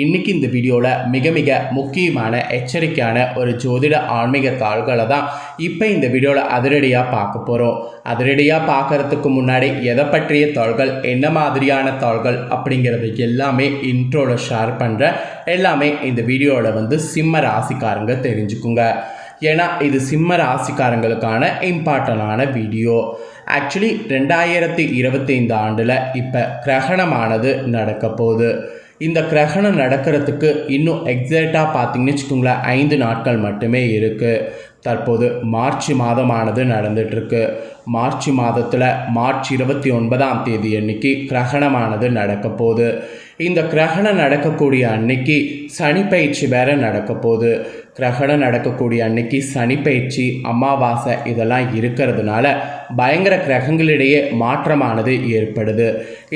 இன்றைக்கி இந்த வீடியோவில் மிக மிக முக்கியமான எச்சரிக்கையான ஒரு ஜோதிட ஆன்மீக தாள்களை தான் இப்போ இந்த வீடியோவில் அதிரடியாக பார்க்க போகிறோம். அதிரடியாக பார்க்குறதுக்கு முன்னாடி எதை பற்றிய தாள்கள், என்ன மாதிரியான தாள்கள் அப்படிங்கிறது எல்லாமே இன்ட்ரோவில் ஷேர் பண்ணுறேன். எல்லாமே இந்த வீடியோவில் சிம்ம ராசிக்காரங்க தெரிஞ்சுக்குங்க. ஏன்னா இது சிம்ம ராசிக்காரங்களுக்கான இம்பார்ட்டண்டான வீடியோ. ஆக்சுவலி 2025 ஆண்டில் இப்போ கிரகணமானது நடக்க போகுது. இந்த கிரகணம் நடக்கிறதுக்கு இன்னும் எக்ஸாக்டாக பார்த்தீங்கன்னு வச்சுக்கோங்களேன் 5 நாட்கள் மட்டுமே இருக்குது. தற்போது மார்ச் மாதமானது நடந்துகிட்ருக்கு. மார்ச் மாதத்தில் மார்ச் 29ஆம் தேதி அன்னைக்கு கிரகணமானது நடக்க போகுது. இந்த கிரகணம் நடக்கக்கூடிய அன்னைக்கு சனி பயிற்சி வேறு நடக்க போகுது. கிரகணம் நடக்கக்கூடிய அன்னைக்கு சனி பயிற்சி, அமாவாசை இதெல்லாம் இருக்கிறதுனால பயங்கர கிரகங்களிடையே மாற்றமானது ஏற்படுது.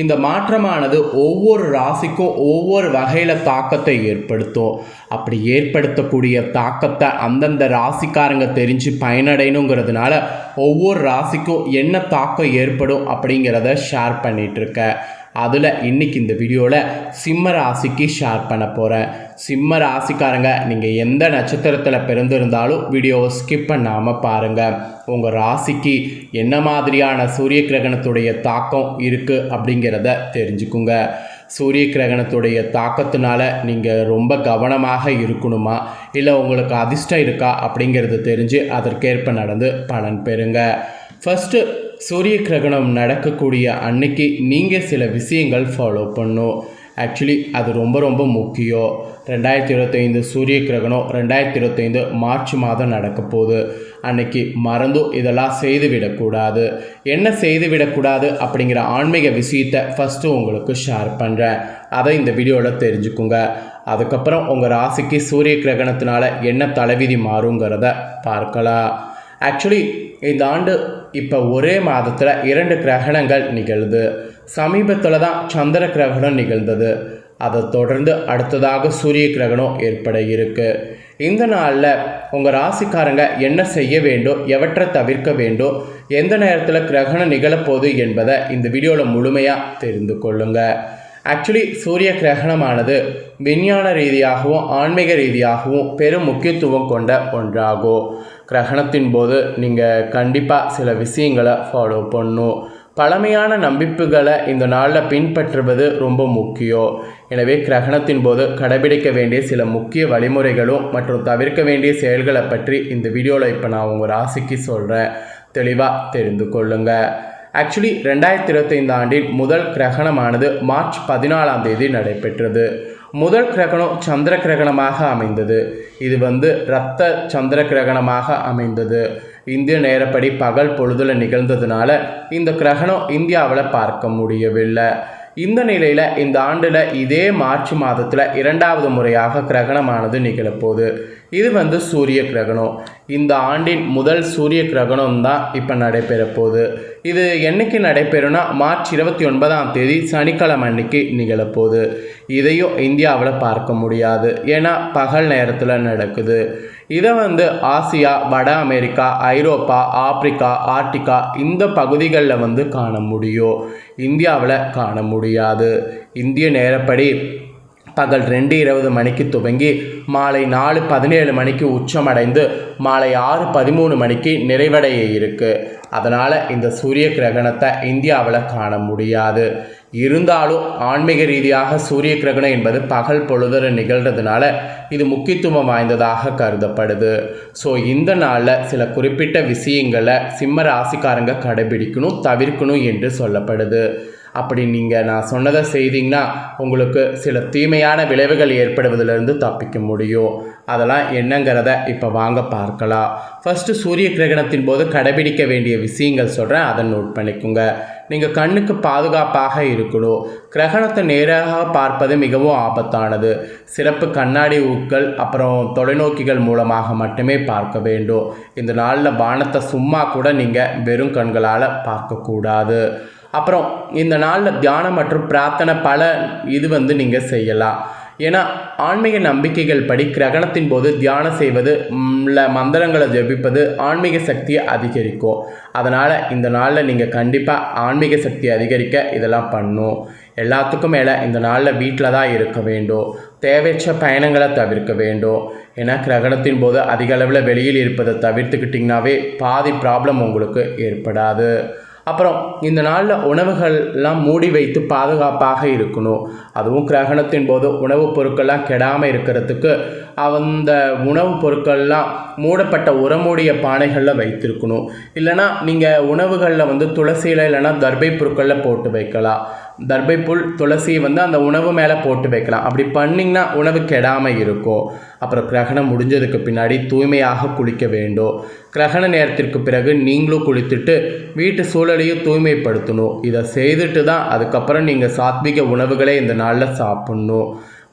இந்த மாற்றமானது ஒவ்வொரு ராசிக்கும் ஒவ்வொரு வகையில் தாக்கத்தை ஏற்படுத்தும். அப்படி ஏற்படுத்தக்கூடிய தாக்கத்தை அந்தந்த ராசிக்காரங்க தெரிஞ்சு பயனடையணுங்கிறதுனால ஒவ்வொரு ராசிக்கும் என்ன தாக்கம் ஏற்படும் அப்படிங்கிறத ஷேர் பண்ணிகிட்ருக்கேன். அதில் இன்றைக்கி இந்த வீடியோவில் சிம்ம ராசிக்கு ஷேர் பண்ண போகிறேன். சிம்ம ராசிக்காரங்க நீங்கள் எந்த நட்சத்திரத்தில் பிறந்திருந்தாலும் வீடியோவை ஸ்கிப் பண்ணாமல் பாருங்கள். உங்கள் ராசிக்கு என்ன மாதிரியான சூரிய கிரகணத்துடைய தாக்கம் இருக்குது அப்படிங்கிறத தெரிஞ்சுக்குங்க. சூரிய கிரகணத்துடைய தாக்கத்தினால நீங்கள் ரொம்ப கவனமாக இருக்கணுமா, இல்லை உங்களுக்கு அதிர்ஷ்டம் இருக்கா அப்படிங்கிறது தெரிஞ்சு அதற்கேற்ப நடந்து பலன் பெறுங்க. ஃபஸ்ட்டு சூரிய கிரகணம் நடக்கக்கூடிய அன்னைக்கு நீங்கள் சில விஷயங்கள் ஃபாலோ பண்ணும். ஆக்சுவலி அது ரொம்ப ரொம்ப முக்கியம். 2025 சூரிய கிரகணம் 2025 மார்ச் மாதம் நடக்க போகுது. அன்னைக்கு மறந்தும் இதெல்லாம் செய்துவிடக்கூடாது. என்ன செய்துவிடக்கூடாது அப்படிங்கிற ஆன்மீக விஷயத்தை ஃபஸ்ட்டு உங்களுக்கு ஷேர் பண்ணுறேன். அதை இந்த வீடியோவில் தெரிஞ்சுக்குங்க. அதுக்கப்புறம் உங்கள் ராசிக்கு சூரிய கிரகணத்தினால என்ன தலைவிதி மாறுங்கிறத பார்க்கலாம். ஆக்சுவலி இந்த ஆண்டு இப்போ ஒரே மாதத்தில் 2 கிரகணங்கள் நிகழ்து. சமீபத்தில் தான் சந்திர கிரகணம் நிகழ்ந்தது. அதை தொடர்ந்து அடுத்ததாக சூரிய கிரகணம் ஏற்பட இருக்குது. இந்த நாளில் உங்கள் ராசிக்காரங்க என்ன செய்ய வேண்டும், எவற்றை தவிர்க்க வேண்டும், எந்த நேரத்தில் கிரகணம் நிகழப்போகுது என்பதை இந்த வீடியோவில் முழுமையாக தெரிந்து கொள்ளுங்கள். ஆக்சுவலி சூரிய கிரகணமானது விஞ்ஞான ரீதியாகவும் ஆன்மீக ரீதியாகவும் பெரும் முக்கியத்துவம் கொண்ட ஒன்றாகும். கிரகணத்தின் போது நீங்கள் கண்டிப்பாக சில விஷயங்களை ஃபாலோ பண்ணணும். பழமையான நம்பிக்கைகளை இந்த நாளில் பின்பற்றுவது ரொம்ப முக்கியம். எனவே கிரகணத்தின் போது கடைபிடிக்க வேண்டிய சில முக்கிய வழிமுறைகளும் மற்றும் தவிர்க்க வேண்டிய செயல்களை பற்றி இந்த வீடியோவில் இப்போ நான் உங்கள் ராசிக்கு சொல்கிறேன். தெளிவாக தெரிந்து கொள்ளுங்கள். ஆக்சுவலி 2025 ஆண்டின் முதல் கிரகணமானது மார்ச் 14ஆம் தேதி நடைபெற்றது. முதல் கிரகணம் சந்திர கிரகணமாக அமைந்தது. இது இரத்த சந்திர கிரகணமாக அமைந்தது. இந்திய நேரப்படி பகல் பொழுதில் நிகழ்ந்ததுனால இந்த கிரகணம் இந்தியாவில் பார்க்க முடியவில்லை. இந்த நிலையில் இந்த ஆண்டில் இதே மார்ச் மாதத்தில் 2வது முறையாக கிரகணமானது நிகழப்போகுது. இது சூரிய கிரகணம். இந்த ஆண்டின் முதல் சூரிய கிரகணம் தான் இப்போ நடைபெற போகுது. இது என்னைக்கு நடைபெறும்னா மார்ச் 29ஆம் தேதி சனிக்கிழமை அன்னைக்கு நிகழப்போகுது. இதையும் இந்தியாவில் பார்க்க முடியாது, ஏன்னா பகல் நேரத்தில் நடக்குது. இதை ஆசியா, வட அமெரிக்கா, ஐரோப்பா, ஆப்பிரிக்கா, ஆர்டிகா இந்த பகுதிகளில் காண முடியும். இந்தியாவில் காண முடியாது. இந்திய நேரப்படி பகல் 2:20 மணிக்கு துவங்கி மாலை 4:17 மணிக்கு உச்சமடைந்து மாலை 6:13 மணிக்கு நிறைவடைய இருக்குது. அதனால் இந்த சூரிய கிரகணத்தை இந்தியாவில் காண முடியாது. இருந்தாலும் ஆன்மீக ரீதியாக சூரிய கிரகணம் என்பது பகல் பொழுதில் நிகழ்கிறதுனால இது முக்கியத்துவம் வாய்ந்ததாக கருதப்படுது. ஸோ இந்த நாளில் சில குறிப்பிட்ட விஷயங்களை சிம்ம ராசிக்காரங்க கடைபிடிக்கணும், தவிர்க்கணும் என்று சொல்லப்படுது. அப்படி நான் சொன்னதை செய்தீங்கன்னா உங்களுக்கு சில தீமையான விளைவுகள் ஏற்படுவதிலிருந்து தப்பிக்க முடியும். அதெல்லாம் என்னங்கிறத இப்போ வாங்க பார்க்கலாம். ஃபஸ்ட்டு சூரிய கிரகணத்தின் போது கடைபிடிக்க வேண்டிய விஷயங்கள் சொல்கிறேன், அதை நோட் பண்ணிக்கோங்க. நீங்கள் கண்ணுக்கு பாதுகாப்பாக இருக்கணும். கிரகணத்தை நேராக பார்ப்பது மிகவும் ஆபத்தானது. சிறப்பு கண்ணாடி ஊக்கள் அப்புறம் தொலைநோக்கிகள் மூலமாக மட்டுமே பார்க்க வேண்டும். இந்த நாளில் வானத்தை சும்மா கூட நீங்கள் வெறும் கண்களால் பார்க்கக்கூடாது. அப்புறம் இந்த நாளில் தியானம் மற்றும் பிரார்த்தனை பல நீங்கள் செய்யலாம். ஏன்னா ஆன்மீக நம்பிக்கைகள் படி கிரகணத்தின் போது தியானம் செய்வது, மந்திரங்களை ஜபிப்பது ஆன்மீக சக்தியை அதிகரிக்கும். அதனால் இந்த நாளில் நீங்கள் கண்டிப்பாக ஆன்மீக சக்தி அதிகரிக்க இதெல்லாம் பண்ணும். எல்லாத்துக்கும் மேலே இந்த நாளில் வீட்டில் தான் இருக்க வேண்டும். தேவையற்ற பயணங்களை தவிர்க்க வேண்டும். ஏன்னா கிரகணத்தின் போது அதிக அளவில் வெளியில் இருப்பதை தவிர்த்துக்கிட்டிங்கனாவே பாதி ப்ராப்ளம் உங்களுக்கு ஏற்படாது. அப்புறம் இந்த நாளில் உணவுகள்லாம் மூடி வைத்து பாதுகாப்பாக இருக்கணும். அதுவும் கிரகணத்தின் போது உணவுப் பொருட்கள்லாம் கெடாமல் இருக்கிறதுக்கு அந்த உணவுப் பொருட்கள்லாம் மூடப்பட்ட உரமூடிய பானைகளில் வைத்திருக்கணும். இல்லைனா நீங்கள் உணவுகளில் துளசியில் இல்லைனா தர்பை பொருட்களில் போட்டு வைக்கலாம். தர்பை புல் துளசியை அந்த உணவு மேலே போட்டு வைக்கலாம். அப்படி பண்ணிங்கன்னா உணவு கெடாமல் இருக்கும். அப்புறம் கிரகணம் முடிஞ்சதுக்கு பின்னாடி தூய்மையாக குளிக்க வேண்டும். கிரகண நேரத்திற்கு பிறகு நீங்களும் குளித்துட்டு வீட்டு சூழலையும் தூய்மைப்படுத்தணும். இதை செய்துட்டு தான் அதுக்கப்புறம் நீங்கள் சாத்விக உணவுகளை இந்த நாளில் சாப்பிட்ணும்.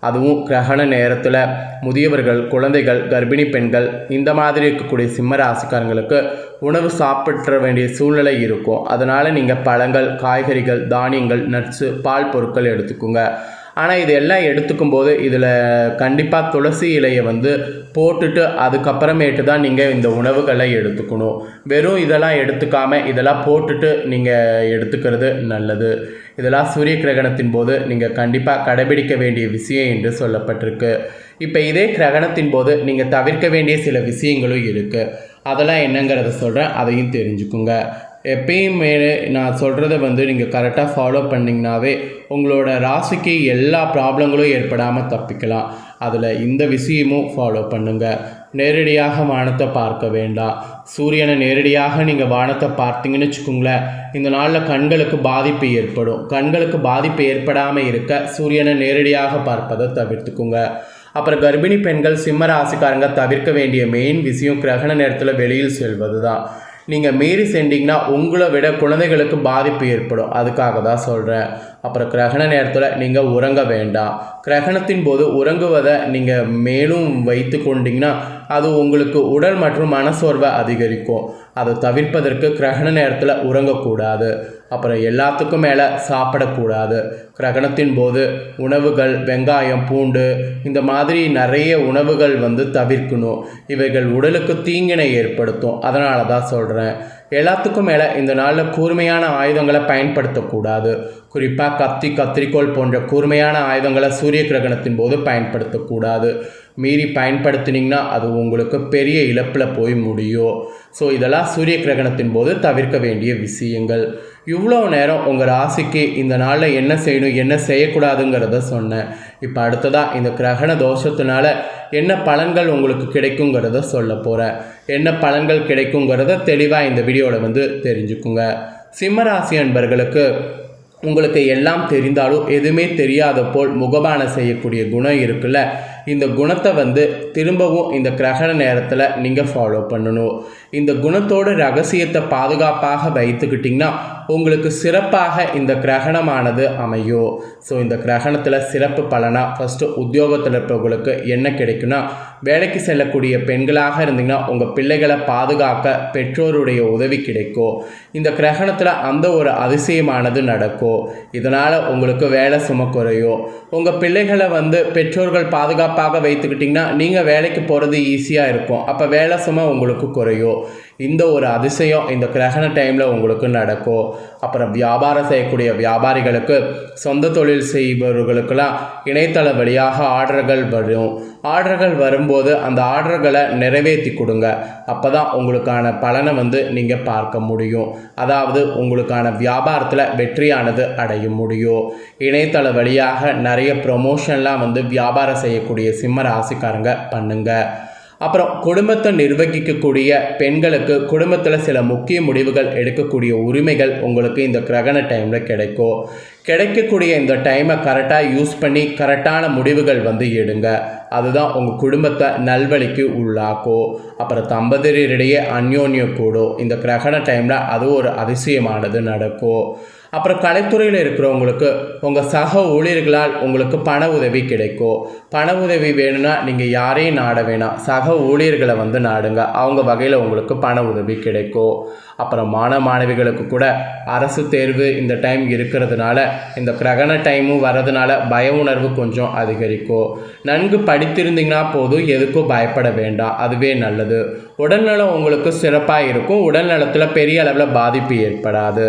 அதுவும் கிரகண நேரத்தில் முதியவர்கள், குழந்தைகள், கர்ப்பிணி பெண்கள் இந்த மாதிரி இருக்கக்கூடிய சிம்ம ராசிக்காரங்களுக்கு உணவு சாப்பிட வேண்டிய சூழ்நிலை இருக்கும். அதனால் நீங்கள் பழங்கள், காய்கறிகள், தானியங்கள், நட்ஸு, பால் பொருட்கள் எடுத்துக்கோங்க. ஆனால் இது எல்லாம் எடுத்துக்கும் போது இதில் கண்டிப்பாக துளசி இலையை போட்டுட்டு அதுக்கப்புறமேட்டு தான் நீங்கள் இந்த உணவுகளை எடுத்துக்கணும். வெறும் இதெல்லாம் எடுத்துக்காமல் இதெல்லாம் போட்டுட்டு நீங்கள் எடுத்துக்கிறது நல்லது. இதெல்லாம் சூரிய கிரகணத்தின் போது நீங்கள் கண்டிப்பாக கடைபிடிக்க வேண்டிய விஷயம் என்று சொல்லப்பட்டிருக்கு. இப்போ இதே கிரகணத்தின் போது நீங்கள் தவிர்க்க வேண்டிய சில விஷயங்களும் இருக்குது. அதெல்லாம் என்னங்கிறத சொல்கிறேன், அதையும் தெரிஞ்சுக்குங்க. எப்பயுமே நான் சொல்கிறத நீங்கள் கரெக்டாக ஃபாலோ பண்ணிங்கனாவே உங்களோட ராசிக்கு எல்லா ப்ராப்ளங்களும் ஏற்படாமல் தப்பிக்கலாம். அதில் இந்த விஷயமும் ஃபாலோ பண்ணுங்கள். நேரடியாக வானத்தை பார்க்க வேண்டாம். சூரியனை நேரடியாக நீங்கள் வானத்தை பார்த்தீங்கன்னு வச்சுக்கோங்களேன், இந்த நாளில் கண்களுக்கு பாதிப்பு ஏற்படும். கண்களுக்கு பாதிப்பு ஏற்படாமல் இருக்க சூரியனை நேரடியாக பார்ப்பதை தவிர்த்துக்குங்க. அப்புறம் கர்ப்பிணி பெண்கள், சிம்ம ராசிக்காரங்க தவிர்க்க வேண்டிய மெயின் விஷயம் கிரகண நேரத்தில் வெளியில் செல்வது தான். நீங்கள் மீறி சென்றீங்கன்னா உங்களை விட குழந்தைகளுக்கு பாதிப்பு ஏற்படும். அதுக்காக தான் சொல்கிறேன். அப்புறம் கிரகண நேரத்தில் நீங்கள் உறங்க வேண்டாம். கிரகணத்தின் போது உறங்குவதை நீங்கள் மேலும் வைத்து கொண்டீங்கன்னா அது உங்களுக்கு உடல் மற்றும் மனசோர்வை அதிகரிக்கும். அதை தவிர்ப்பதற்கு கிரகண நேரத்தில் உறங்கக்கூடாது. அப்புறம் எல்லாத்துக்கும் மேலே சாப்பிடக்கூடாது. கிரகணத்தின் போது உணவுகள், வெங்காயம், பூண்டு இந்த மாதிரி நிறைய உணவுகள் தவிர்க்கணும். இவைகள் உடலுக்கு தீங்கினை ஏற்படுத்தும். அதனால தான் சொல்கிறேன். எல்லாத்துக்கும் மேலே இந்த நாளில் கூர்மையான ஆயுதங்களை பயன்படுத்தக்கூடாது. குறிப்பாக கத்தி, கத்திரிக்கோள் போன்ற கூர்மையான ஆயுதங்களை சூரிய கிரகணத்தின் போது பயன்படுத்தக்கூடாது. மீறி பயன்படுத்தினீங்கன்னா அது உங்களுக்கு பெரிய இழப்பில் போய் முடியும். ஸோ இதெல்லாம் சூரிய கிரகணத்தின் போது தவிர்க்க வேண்டிய விஷயங்கள். இவ்வளோ நேரம் உங்கள் ராசிக்கு இந்த நாளில் என்ன செய்யணும், என்ன செய்யக்கூடாதுங்கிறத சொன்னேன். இப்போ அடுத்ததாக இந்த கிரகண தோஷத்தினால என்ன பலன்கள் உங்களுக்கு கிடைக்குங்கிறத சொல்ல போகிறேன். என்ன பலன்கள் கிடைக்குங்கிறத தெளிவாக இந்த வீடியோவில் தெரிஞ்சுக்குங்க. சிம்மராசி அன்பர்களுக்கு உங்களுக்கு எல்லாம் தெரிந்தாலும் எதுவுமே தெரியாத போல் முகபான செய்யக்கூடிய குணம் இருக்குல்ல, இந்த குணத்தை திரும்பவும் இந்த கிரகண நேரத்தில் நீங்கள் ஃபாலோ பண்ணணும். இந்த குணத்தோட ரகசியத்தை பாதுகாப்பாக வைத்துக்கிட்டிங்கன்னா உங்களுக்கு சிறப்பாக இந்த கிரகணமானது அமையும். ஸோ இந்த கிரகணத்தில் சிறப்பு பலனாக ஃபஸ்ட்டு உத்தியோகத்தில் இருப்பவங்களுக்கு என்ன கிடைக்குன்னா, வேலைக்கு செல்லக்கூடிய பெண்களாக இருந்தீங்கன்னா உங்கள் பிள்ளைகளை பாதுகாக்க பெற்றோருடைய உதவி கிடைக்கும். இந்த கிரகணத்தில் அந்த ஒரு அதிசயமானது நடக்கும். இதனால் உங்களுக்கு வேலை சுமை குறையும். உங்கள் பிள்ளைகளை பெற்றோர்கள் பாதுகாப்பாக வைத்துக்கிட்டிங்கன்னா நீங்கள் வேலைக்கு போகிறது ஈஸியாக இருக்கும். அப்போ வேலை சுமை உங்களுக்கு குறையும். இந்த ஒரு அதிசயம் இந்த கிரகண டைமில் உங்களுக்கு நடக்கும். அப்புறம் வியாபாரம் செய்யக்கூடிய வியாபாரிகளுக்கு, சொந்த தொழில் செய்பவர்களுக்கெல்லாம் இணையதள வழியாக ஆர்டர்கள் வரும். ஆர்டர்கள் வரும்போது அந்த ஆர்டர்களை நிறைவேற்றி கொடுங்க. அப்போ தான் உங்களுக்கான பலனை நீங்கள் பார்க்க முடியும். அதாவது உங்களுக்கான வியாபாரத்தில் வெற்றியானது அடைய முடியும். இணையதள வழியாக நிறைய ப்ரொமோஷன்லாம் வியாபாரம் செய்யக்கூடிய சிம்ம ராசிக்காரங்க பண்ணுங்கள். அப்புறம் குடும்பத்தை நிர்வகிக்கக்கூடிய பெண்களுக்கு குடும்பத்தில் சில முக்கிய முடிவுகள் எடுக்கக்கூடிய உரிமைகள் உங்களுக்கு இந்த கிரகண டைமில் கிடைக்கும். கிடைக்கக்கூடிய இந்த டைமை கரெக்டாக யூஸ் பண்ணி கரெக்டான முடிவுகள் எடுங்க. அதுதான் உங்கள் குடும்பத்தை நல்வழிக்கு உள்ளாக்கும். அப்புறம் தம்பதியரிடையே அந்யோன்யம் கூடும். இந்த கிரகண டைமில் அது ஒரு அதிசயமானது நடக்கும். அப்புறம் கலைத்துறையில் இருக்கிறவங்களுக்கு உங்கள் சக ஊழியர்களால் உங்களுக்கு பண உதவி கிடைக்கும். பண உதவி வேணும்னா நீங்கள் யாரையும் நாட வேணாம், சக ஊழியர்களை வந்து நாடுங்க, அவங்க வகையில் உங்களுக்கு பண உதவி கிடைக்கும். அப்புறம் மாணவிகளுக்கு கூட அரசு தேர்வு இந்த டைம் இருக்கிறதுனால, இந்த கிரகண டைமும் வர்றதுனால பய உணர்வு கொஞ்சம் அதிகரிக்கும். நன்கு படித்திருந்தீங்கன்னா போதும், எதுக்கும் பயப்பட வேண்டாம், அதுவே நல்லது. உடல்நலம் உங்களுக்கு சிறப்பாக இருக்கும், உடல் நலத்தில் பெரிய அளவில் பாதிப்பு ஏற்படாது.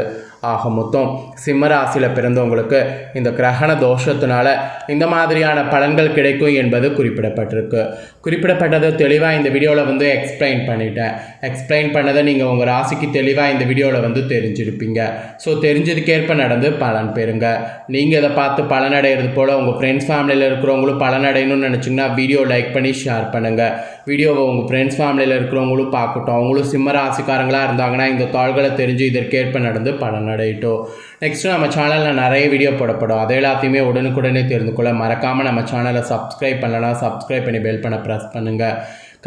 ஆக மொத்தம் சிம்ம ராசியில் பிறந்தவங்களுக்கு இந்த கிரகண தோஷத்தினால இந்த மாதிரியான பலன்கள் கிடைக்கும் என்பது குறிப்பிடப்பட்டது தெளிவாக இந்த வீடியோவில் வந்து எக்ஸ்பிளைன் பண்ணிட்டேன். எக்ஸ்பிளைன் பண்ணதை நீங்கள் உங்கள் ராசிக்கு தெளிவாக இந்த வீடியோவில் வந்து தெரிஞ்சிருப்பீங்க. ஸோ தெரிஞ்சதுக்கேற்ப நடந்து பலன் பெறுங்க. நீங்கள் இதை பார்த்து பலனடைகிறது போல் உங்கள் ஃப்ரெண்ட்ஸ் ஃபேமிலியில் இருக்கிறவங்களும் பலனடையணும்னு நினச்சிங்கன்னா வீடியோ லைக் பண்ணி ஷேர் பண்ணுங்கள். வீடியோவை உங்கள் ஃப்ரெண்ட்ஸ் ஃபேமிலியில் இருக்கிறவங்களும் பார்க்கட்டும். அவங்களும் சிம்ம ராசிக்காரங்களாக இருந்தாங்கன்னா இந்த தாள்களை தெரிஞ்சு இதற்கேற்ப நடந்து பலனடையட்டும். நெக்ஸ்ட்டு நம்ம சேனலில் நிறைய வீடியோ போடப்படும். அதை எல்லாத்தையுமே உடனுக்குடனே தெரிந்து கொள்ள மறக்காமல் நம்ம சேனலை சப்ஸ்கிரைப் பண்ணலாம். சப்ஸ்கிரைப் பண்ணி பெல் பண்ண ப்ரெஸ் பண்ணுங்கள்.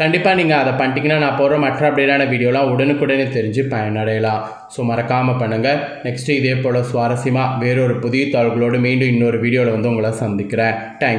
கண்டிப்பாக நீங்கள் அதை பண்ணிட்டீங்கன்னா நான் போடுற மற்ற அப்டேட்டான வீடியோலாம் உடனுக்குடனே தெரிஞ்சு பயனடையலாம். ஸோ மறக்காமல் பண்ணுங்கள். நெக்ஸ்ட்டு இதே போல் சுவாரஸ்யமாக வேறொரு புதிய தாள்களோடு மீண்டும் இன்னொரு வீடியோவில் வந்து உங்களை சந்திக்கிறேன். தேங்க்யூ.